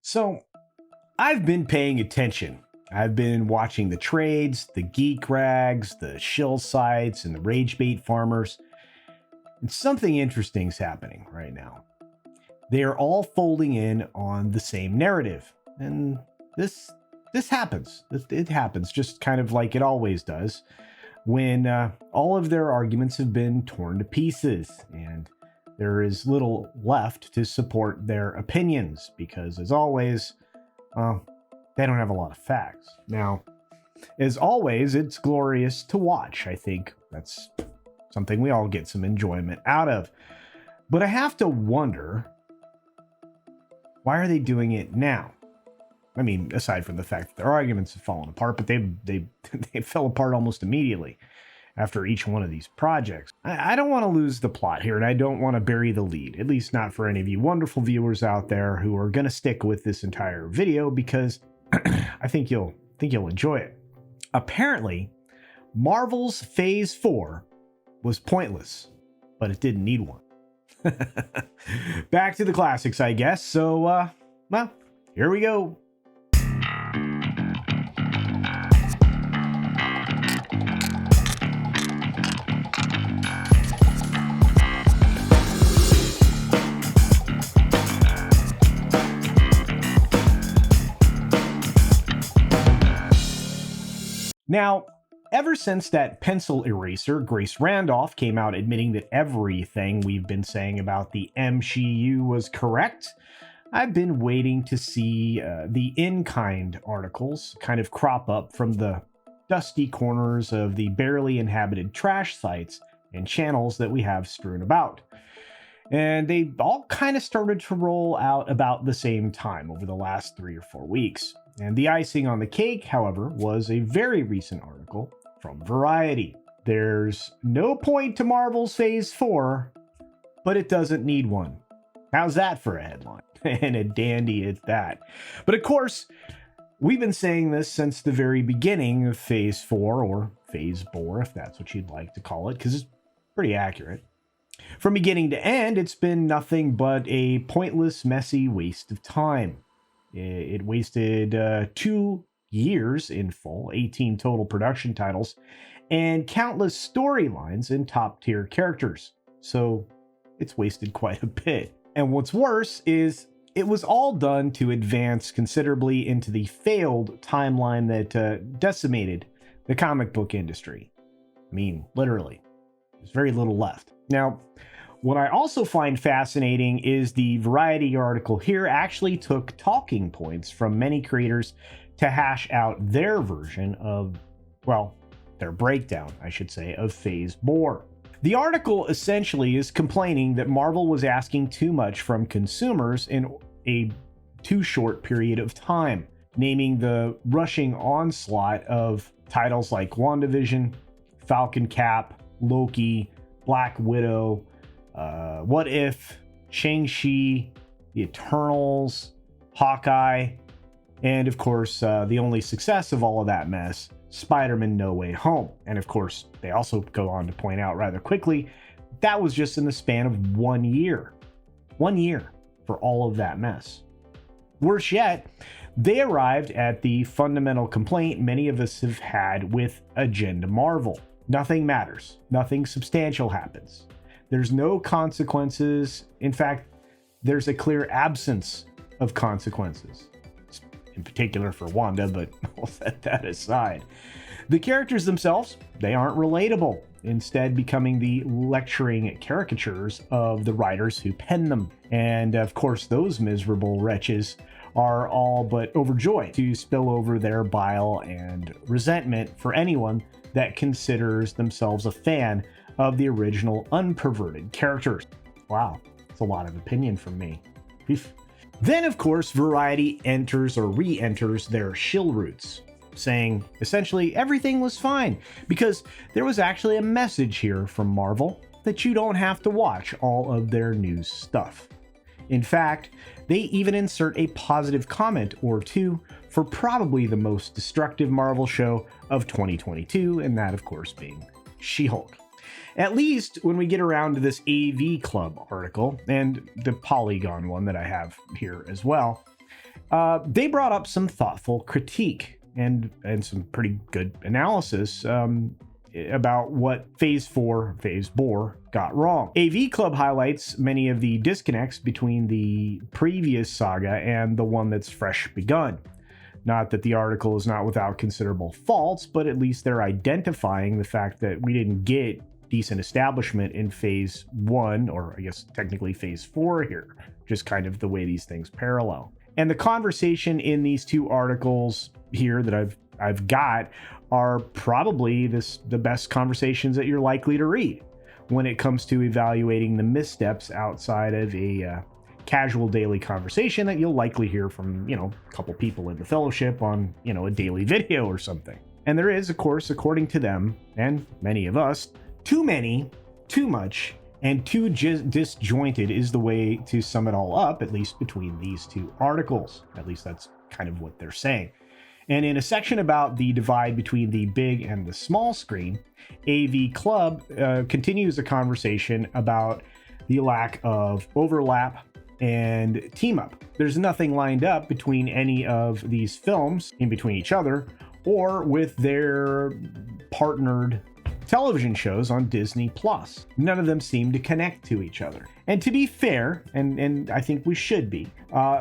So, I've been paying attention. I've been watching the trades, the geek rags, the shill sites, and the rage bait farmers. And something interesting is happening right now. They are all folding in on the same narrative. And this happens. It happens just kind of like it always does when all of their arguments have been torn to pieces and there is little left to support their opinions because, as always, well, they don't have a lot of facts. Now, as always, it's glorious to watch. I think that's something we all get some enjoyment out of. But I have to wonder, why are they doing it now? I mean, aside from the fact that their arguments have fallen apart, but they fell apart almost immediately after each one of these projects. I don't want to lose the plot here, and I don't want to bury the lead, at least not for any of you wonderful viewers out there who are going to stick with this entire video, because I think you'll enjoy it. Apparently, Marvel's Phase 4 was pointless, but it didn't need one. Back to the classics, I guess. So, well, here we go. Now, ever since that pencil eraser, Grace Randolph, came out admitting that everything we've been saying about the MCU was correct, I've been waiting to see the in-kind articles kind of crop up from the dusty corners of the barely inhabited trash sites and channels that we have strewn about. And they all kind of started to roll out about the same time over the last 3 or 4 weeks. And the icing on the cake, however, was a very recent article from Variety. There's no point to Marvel's Phase 4, but it doesn't need one. How's that for a headline? And a dandy at that. But of course, we've been saying this since the very beginning of Phase 4, or Phase 4, if that's what you'd like to call it, because it's pretty accurate. From beginning to end, it's been nothing but a pointless, messy waste of time. It wasted 2 years in full, 18 total production titles, and countless storylines and top-tier characters. So it's wasted quite a bit. And what's worse is it was all done to advance considerably into the failed timeline that decimated the comic book industry. I mean, literally. There's very little left. Now, what I also find fascinating is the Variety article here actually took talking points from many creators to hash out their version of, well, their breakdown, I should say, of Phase 4. The article essentially is complaining that Marvel was asking too much from consumers in a too short period of time, naming the rushing onslaught of titles like WandaVision, Falcon Cap, Loki, Black Widow, What If, Shang-Chi, The Eternals, Hawkeye, and of course, the only success of all of that mess, Spider-Man No Way Home. And of course, they also go on to point out rather quickly, that was just in the span of 1 year. 1 year for all of that mess. Worse yet, they arrived at the fundamental complaint many of us have had with Agenda Marvel. Nothing matters. Nothing substantial happens. There's no consequences. In fact, there's a clear absence of consequences. In particular for Wanda, but I'll set that aside. The characters themselves, they aren't relatable, instead becoming the lecturing caricatures of the writers who pen them. And of course, those miserable wretches are all but overjoyed to spill over their bile and resentment for anyone that considers themselves a fan of the original unperverted characters. Wow, that's a lot of opinion from me. Oof. Then, of course, Variety enters or re-enters their shill roots, saying essentially everything was fine because there was actually a message here from Marvel that you don't have to watch all of their new stuff. In fact, they even insert a positive comment or two for probably the most destructive Marvel show of 2022, and that, of course, being She-Hulk. At least when we get around to this AV Club article, and the Polygon one that I have here as well, They brought up some thoughtful critique and some pretty good analysis about what Phase 4, Phase Bore, got wrong. AV Club highlights many of the disconnects between the previous saga and the one that's fresh begun. Not that the article is not without considerable faults, but at least they're identifying the fact that we didn't get decent establishment in Phase 1, or I guess technically Phase 4 here, just kind of the way these things parallel. And the conversation in these two articles here that I've got are probably the best conversations that you're likely to read when it comes to evaluating the missteps outside of a casual daily conversation that you'll likely hear from, a couple people in the fellowship on, a daily video or something. And there is, of course, according to them and many of us, too many, too much, and too disjointed is the way to sum it all up, at least between these two articles. At least that's kind of what they're saying. And in a section about the divide between the big and the small screen, AV Club continues a conversation about the lack of overlap and team up. There's nothing lined up between any of these films in between each other or with their partnered television shows on Disney Plus. None of them seem to connect to each other. And to be fair, and I think we should be,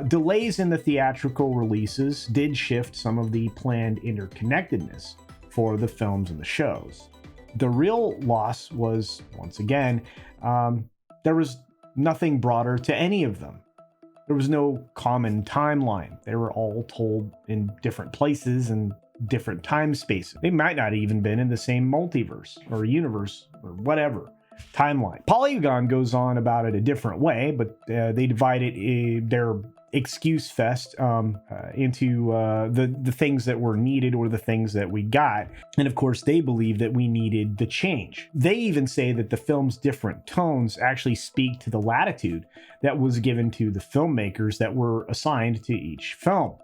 delays in the theatrical releases did shift some of the planned interconnectedness for the films and the shows. The real loss was, once again, there was nothing broader to any of them. There was no common timeline. They were all told in different places and different time spaces. They might not even been in the same multiverse or universe or whatever timeline. Polygon goes on about it a different way, but they divided their excuse fest into the things that were needed or the things that we got. And of course, they believe that we needed the change. They even say that the film's different tones actually speak to the latitude that was given to the filmmakers that were assigned to each film.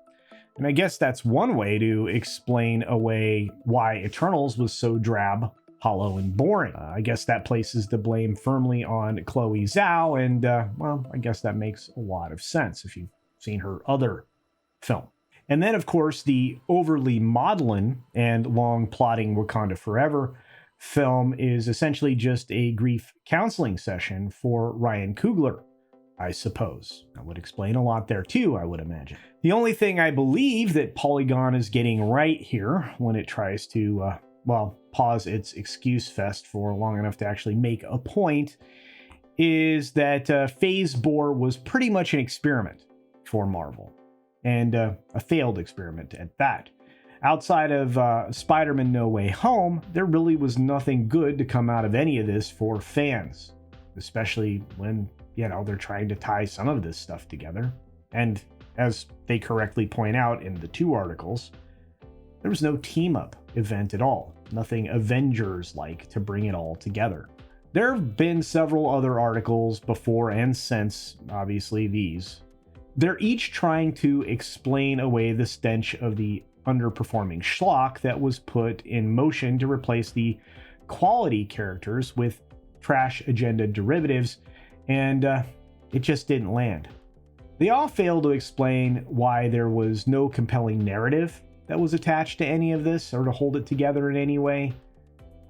And I guess that's one way to explain away why Eternals was so drab, hollow, and boring. I guess that places the blame firmly on Chloe Zhao, and well, I guess that makes a lot of sense if you've seen her other film. And then, of course, the overly maudlin and long plotting Wakanda Forever film is essentially just a grief counseling session for Ryan Coogler, I suppose. That would explain a lot there too, I would imagine. The only thing I believe that Polygon is getting right here when it tries to, pause its excuse fest for long enough to actually make a point is that Phase Bore was pretty much an experiment for Marvel, and a failed experiment at that. Outside of Spider-Man No Way Home, there really was nothing good to come out of any of this for fans, especially when they're trying to tie some of this stuff together. And as they correctly point out in the two articles, there was no team-up event at all. Nothing Avengers-like to bring it all together. There have been several other articles before and since, obviously, these. They're each trying to explain away the stench of the underperforming schlock that was put in motion to replace the quality characters with trash agenda derivatives, and it just didn't land. They all fail to explain why there was no compelling narrative that was attached to any of this or to hold it together in any way.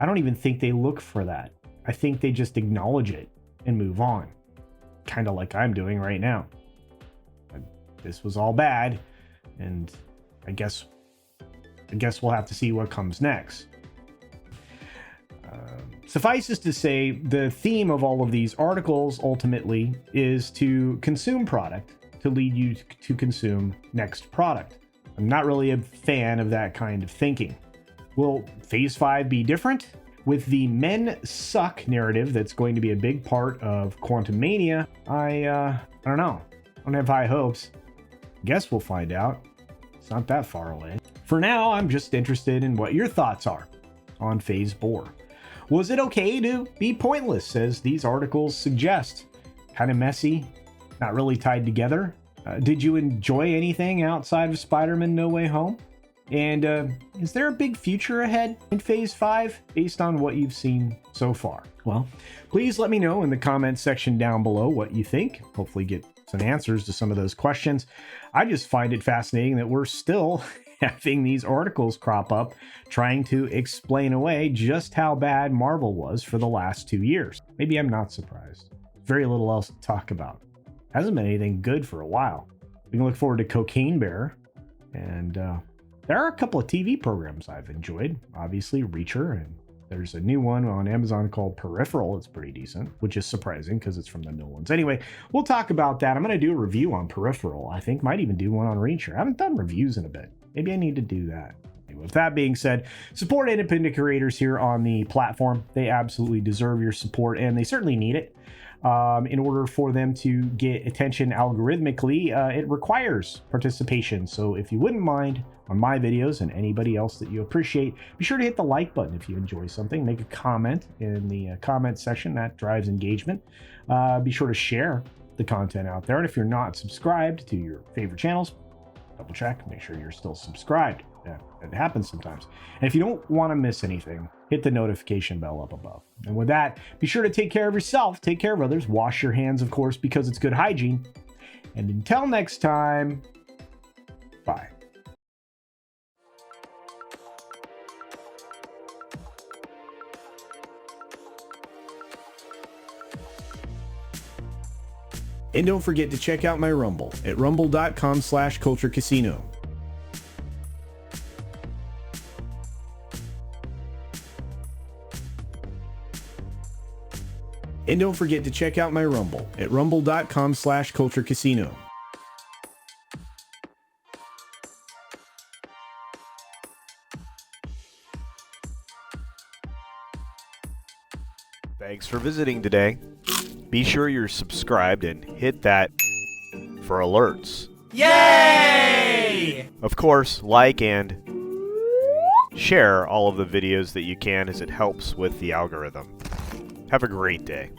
I don't even think they look for that. I think they just acknowledge it and move on, kind of like I'm doing right now. This was all bad, and I guess we'll have to see what comes next. Suffices to say, the theme of all of these articles ultimately is to consume product to lead you to consume next product. I'm not really a fan of that kind of thinking. Will Phase 5 be different? With the men suck narrative that's going to be a big part of Quantumania, I don't know. I don't have high hopes. Guess we'll find out. It's not that far away. For now, I'm just interested in what your thoughts are on Phase Bore. Was it okay to be pointless, as these articles suggest? Kind of messy, not really tied together? Did you enjoy anything outside of Spider-Man No Way Home? And is there a big future ahead in Phase 5 based on what you've seen so far? Well, please let me know in the comments section down below what you think. Hopefully get and answers to some of those questions. I just find it fascinating that we're still having these articles crop up trying to explain away just how bad Marvel was for the last 2 years. Maybe I'm not surprised. Very little else to talk about. Hasn't been anything good for a while. We can look forward to Cocaine Bear, and there are a couple of TV programs I've enjoyed. Obviously, Reacher, and there's a new one on Amazon called Peripheral. It's pretty decent, which is surprising because it's from the new ones. Anyway, we'll talk about that. I'm going to do a review on Peripheral. I think might even do one on Reacher. I haven't done reviews in a bit. Maybe I need to do that. With that being said, support independent creators here on the platform. They absolutely deserve your support, and they certainly need it. In order for them to get attention algorithmically, it requires participation. So if you wouldn't mind on my videos and anybody else that you appreciate, be sure to hit the like button if you enjoy something. Make a comment in the comment section. That drives engagement. Be sure to share the content out there. And if you're not subscribed to your favorite channels, double check, make sure you're still subscribed. Yeah, it happens sometimes. And if you don't want to miss anything, hit the notification bell up above. And with that, be sure to take care of yourself, take care of others, wash your hands, of course, because it's good hygiene. And until next time, bye. And don't forget to check out my Rumble at rumble.com/CultureCasino. And don't forget to check out my Rumble at rumble.com/CultureCasino. Thanks for visiting today. Be sure you're subscribed and hit that for alerts. Yay! Of course, like and share all of the videos that you can, as it helps with the algorithm. Have a great day.